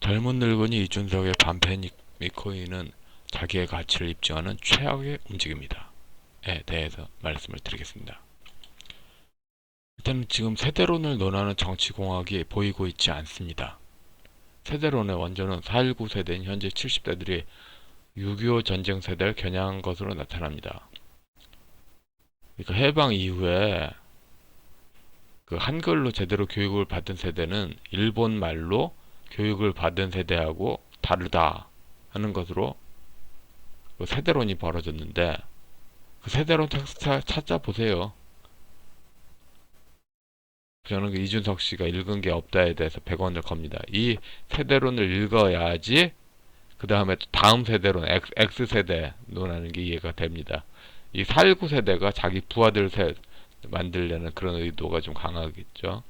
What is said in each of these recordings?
젊은 늙은이 이준석의 반패 미코인은 자기의 가치를 입증하는 최악의 움직임이다. 에 대해서 말씀을 드리겠습니다. 일단 지금 세대론을 논하는 정치공학이 보이고 있지 않습니다. 세대론의 원조는 4.19 세대인 현재 70대들이 6.25 전쟁 세대를 겨냥한 것으로 나타납니다. 그러니까 해방 이후에 그 한글로 제대로 교육을 받은 세대는 일본 말로 교육을 받은 세대하고 다르다 하는 것으로 그 세대론이 벌어졌는데, 그 세대론 텍스트 찾아보세요. 저는 그 이준석 씨가 읽은 게 없다에 대해서 100원을 겁니다. 이 세대론을 읽어야지 그 다음에 다음 세대론 X세대 논하는 게 이해가 됩니다. 이 4.19 세대가 자기 부하들 만들려는 그런 의도가 좀 강하겠죠.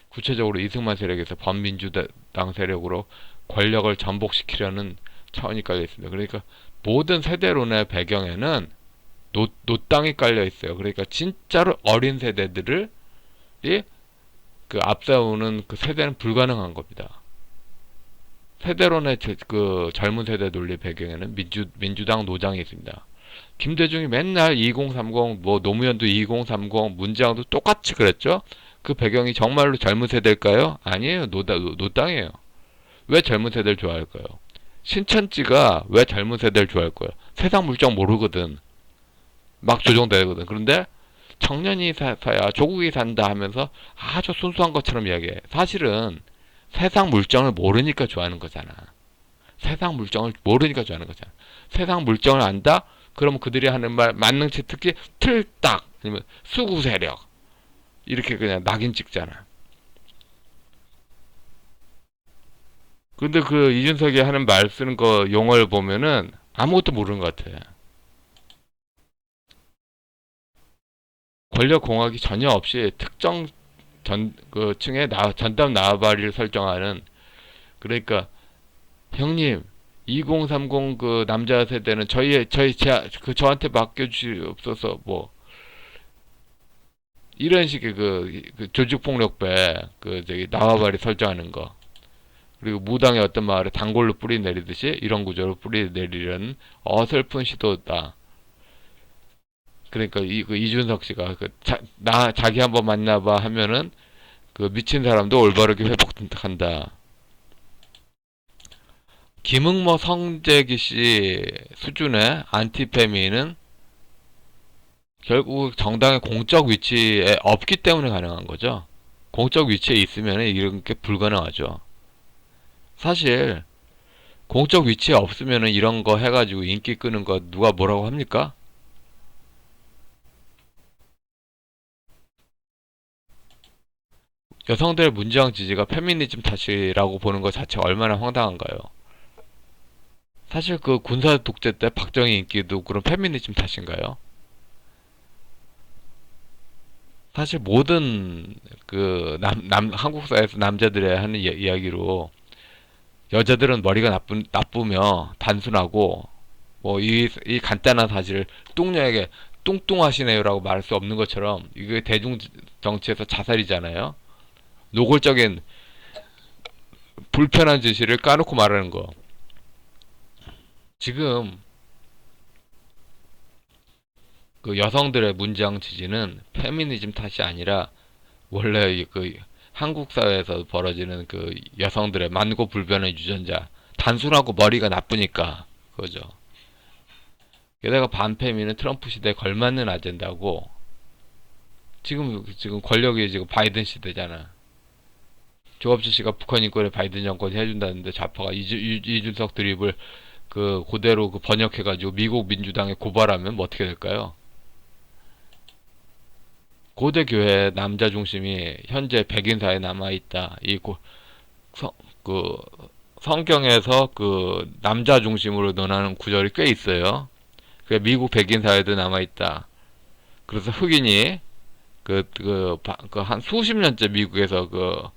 구체적으로 이승만 세력에서 범민주당 세력으로 권력을 전복시키려는 차원이 깔려 있습니다. 그러니까 모든 세대론의 배경에는 노땅이 깔려 있어요. 그러니까 진짜로 어린 세대들을 그 앞세우는 그 세대는 불가능한 겁니다. 세대론의 그 젊은 세대 논리 배경에는 민주당 노장이 있습니다. 김대중이 맨날 2030, 뭐 노무현도 2030, 문재왕도 똑같이 그랬죠. 그 배경이 정말로 젊은 세대일까요? 아니에요. 노땅이에요. 왜 젊은 세대를 좋아할까요? 신천지가 왜 젊은 세대를 좋아할 거예요? 세상 물정 모르거든. 막 조종되거든. 그런데 청년이 사야 조국이 산다 하면서 아주 순수한 것처럼 이야기해. 사실은 세상 물정을 모르니까 좋아하는 거잖아. 세상 물정을 모르니까 좋아하는 거잖아. 세상 물정을 안다? 그러면 그들이 하는 말 만능치, 특히 틀딱 아니면 수구 세력 이렇게 그냥 낙인 찍잖아. 근데 그 이준석이 하는 말 쓰는 거 용어를 보면은 아무것도 모르는 것 같아. 권력 공학이 전혀 없이 특정 그 층의 전담 나발이를 설정하는, 그러니까 형님 2030 그 남자 세대는 저한테 맡겨주시옵소서 뭐 이런 식의 그 조직폭력배 그 저기 나와바리 설정하는 거, 그리고 무당의 어떤 마을에 단골로 뿌리 내리듯이 이런 구조로 뿌리 내리려는 어설픈 시도다. 그러니까 그 이준석 씨가 자기 한번 만나봐 하면은 그 미친 사람도 올바르게 회복한다. 김응모 성재기 씨 수준의 안티페미는 결국 정당의 공적 위치에 없기 때문에 가능한 거죠. 공적 위치에 있으면 이런 게 불가능하죠. 사실 공적 위치에 없으면 이런 거 해가지고 인기 끄는 거 누가 뭐라고 합니까? 여성들의 문제왕 지지가 페미니즘 탓이라고 보는 것 자체가 얼마나 황당한가요? 사실 그 군사 독재 때 박정희 인기도 그런 페미니즘 탓인가요? 사실 모든 그 한국 사회에서 남자들의 하는 이야기로 여자들은 머리가 나쁘며 단순하고 뭐 이 간단한 사실을 뚱녀에게 뚱뚱하시네요라고 말할 수 없는 것처럼 이게 대중 정치에서 자살이잖아요. 노골적인 불편한 진실을 까놓고 말하는 거. 지금 그 여성들의 문제왕 지지는 페미니즘 탓이 아니라 원래 그 한국 사회에서 벌어지는 그 여성들의 만고불변의 유전자, 단순하고 머리가 나쁘니까 그거죠. 게다가 반페미는 트럼프 시대에 걸맞는 아젠다고. 지금 권력이 지금 바이든 시대잖아. 조갑지 씨가 북한 인권에 바이든 정권이 해준다는데 좌파가 이준석 드립을 그 그대로 그 번역해가지고 미국 민주당에 고발하면 뭐 어떻게 될까요? 고대 교회 남자 중심이 현재 백인 사회에 남아 있다. 그 성경에서 그 남자 중심으로 논하는 구절이 꽤 있어요. 그 미국 백인 사회도 남아 있다. 그래서 흑인이 한 수십 년째 미국에서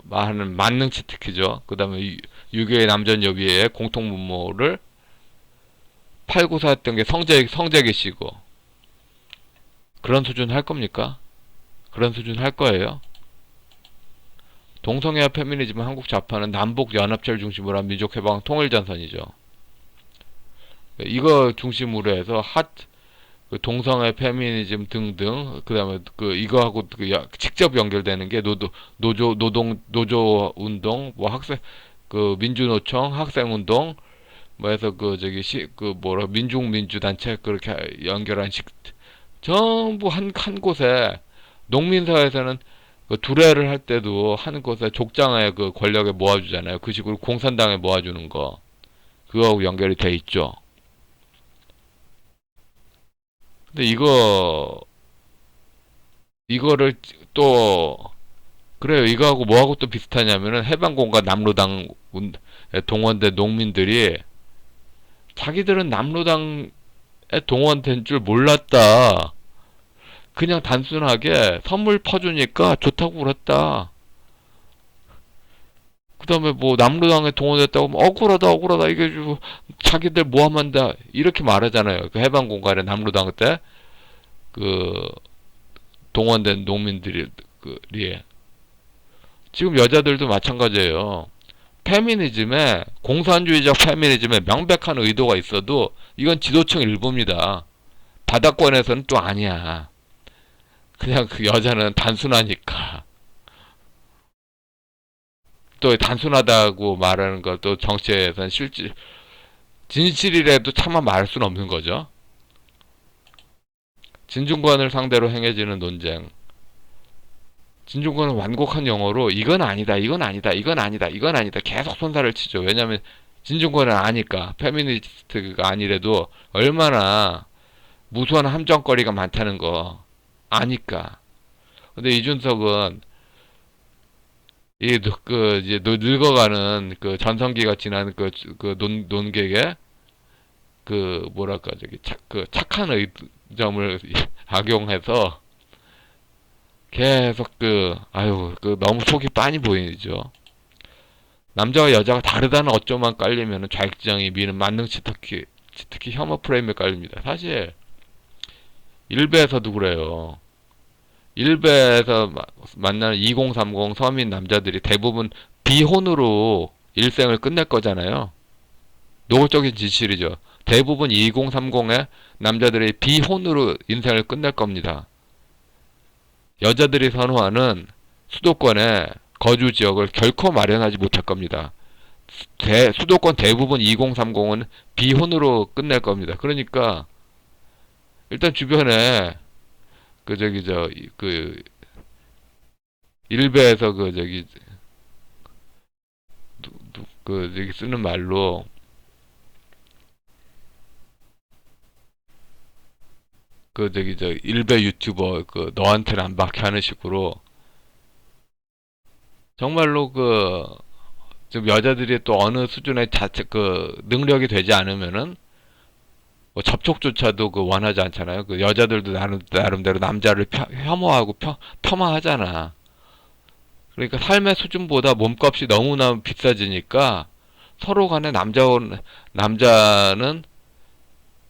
말하는 만능치 특히죠. 그 다음에 유교의 남전여비의 공통분모를 팔고사 했던 게 성재기 씨고, 그런 수준 할 겁니까? 그런 수준 할 거예요? 동성애와 페미니즘은 한국 좌파는 남북 연합체를 중심으로 한 민족해방 통일전선이죠. 이거 중심으로 해서 그 동성애, 페미니즘 등등, 그 다음에 이거하고 직접 연결되는 게 노조 운동, 뭐 민주노총, 학생운동, 뭐 해서 민중민주단체 그렇게 연결한 전부 한 곳에, 농민사회에서는 두레를 할 때도 한 곳에 족장에 권력에 모아주잖아요. 그 식으로 공산당에 모아주는 거. 그거하고 연결이 돼 있죠. 근데 이거를 또, 그래요. 이거하고 뭐하고 또 비슷하냐면은 해방공과 남로당에 동원된 농민들이 자기들은 남로당에 동원된 줄 몰랐다. 그냥 단순하게 선물 퍼주니까 좋다고 그랬다. 그 다음에 뭐 남로당에 동원됐다고 하면 억울하다 이게 자기들 모함한다 이렇게 말하잖아요. 그 해방공간에 남로당 때 그 동원된 농민들이 지금 여자들도 마찬가지예요. 공산주의적 페미니즘에 명백한 의도가 있어도 이건 지도층 일부입니다. 바닥권에서는 또 아니야. 그냥 그 여자는 단순하니까. 또 단순하다고 말하는 것도 정치에서는 진실이라도 차마 말할 수는 없는 거죠. 진중권을 상대로 행해지는 논쟁. 진중권은 완곡한 영어로 이건 아니다, 이건 아니다, 이건 아니다, 이건 아니다 계속 손살을 치죠. 왜냐하면 진중권은 아니까. 페미니스트가 아니래도 얼마나 무수한 함정거리가 많다는 거 아니까. 근데 이준석은 이제 늙어가는 전성기가 지난 논객에 뭐랄까 착한 의점을 악용해서 계속 너무 속이 빤히 보이죠. 남자와 여자가 다르다는 어쩌만 깔리면 좌익지정이 미는 만능 치트키 혐오 프레임에 깔립니다. 사실 일베에서도 그래요. 일베에서 만나는 2030 서민 남자들이 대부분 비혼으로 일생을 끝낼 거잖아요. 노골적인 진실이죠. 대부분 2030의 남자들이 비혼으로 인생을 끝낼 겁니다. 여자들이 선호하는 수도권의 거주 지역을 결코 마련하지 못할 겁니다. 수도권 대부분 2030은 비혼으로 끝낼 겁니다. 그러니까 일단 주변에 일베에서 쓰는 말로 일베 유튜버 너한테는 안 박혀 하는 식으로 정말로 좀 여자들이 또 어느 수준의 능력이 되지 않으면은 뭐 접촉조차도 원하지 않잖아요. 여자들도 나름대로 남자를 혐오하고 폄하하잖아. 그러니까 삶의 수준보다 몸값이 너무나 비싸지니까 서로 간에 남자는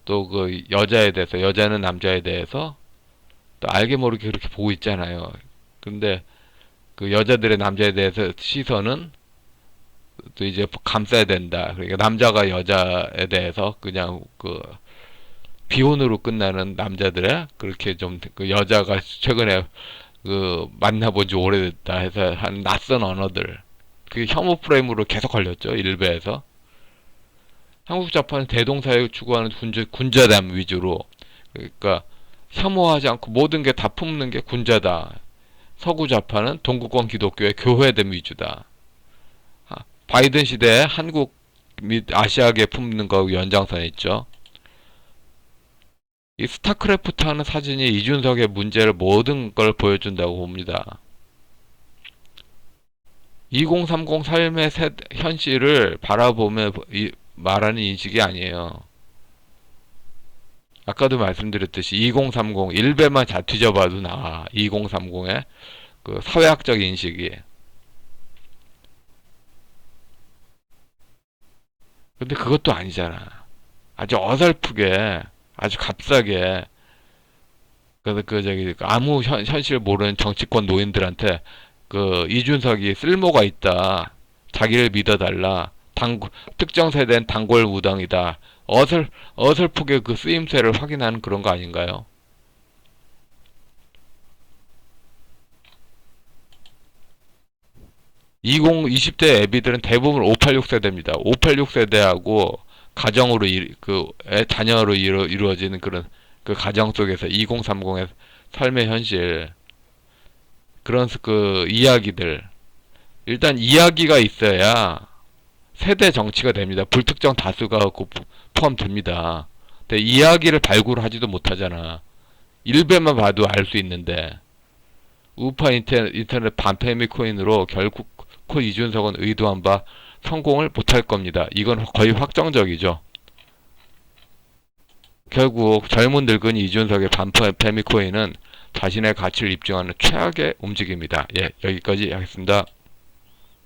또 여자는 남자에 대해서 또 알게 모르게 그렇게 보고 있잖아요. 근데 여자들의 남자에 대해서 시선은 또 이제 감싸야 된다. 그러니까 남자가 여자에 대해서 그냥 비혼으로 끝나는 남자들의 그렇게 좀 여자가 최근에 만나본 지 오래됐다 해서 한 낯선 언어들 혐오 프레임으로 계속 걸렸죠. 일베에서. 한국 좌파는 대동사회를 추구하는 군자담 위주로, 그러니까 혐오하지 않고 모든 게 다 품는 게 군자다. 서구 좌파는 동구권 기독교의 교회됨 위주다. 바이든 시대에 한국 및 아시아계 품는 거 연장선에 있죠. 이 스타크래프트 하는 사진이 이준석의 문제를 모든 걸 보여준다고 봅니다. 2030 삶의 현실을 바라보며 말하는 인식이 아니에요. 아까도 말씀드렸듯이 2030 일베만 잘 뒤져봐도 나와. 2030의 사회학적 인식이. 근데 그것도 아니잖아. 아주 어설프게, 아주 값싸게, 아무 현실 모르는 정치권 노인들한테 그 이준석이 쓸모가 있다. 자기를 믿어달라. 특정 세대는 단골 무당이다. 어설프게 그 쓰임새를 확인하는 그런 거 아닌가요? 20대 애비들은 대부분 586 세대입니다. 586 세대하고 가정으로 자녀로 이루어지는 그런 그 가정 속에서 2030의 삶의 현실 그런 그 이야기들 일단 이야기가 있어야 세대 정치가 됩니다. 불특정 다수가 포함됩니다. 근데 이야기를 발굴하지도 못하잖아. 일배만 봐도 알 수 있는데 우파 인터넷 반패미 코인으로 결국 이준석은 의도한 바 성공을 못할 겁니다. 이건 거의 확정적이죠. 결국 젊은 늙은이 이준석의 반패미 코인은 자신의 가치를 입증하는 최악의 움직임이다. 예, 여기까지 하겠습니다.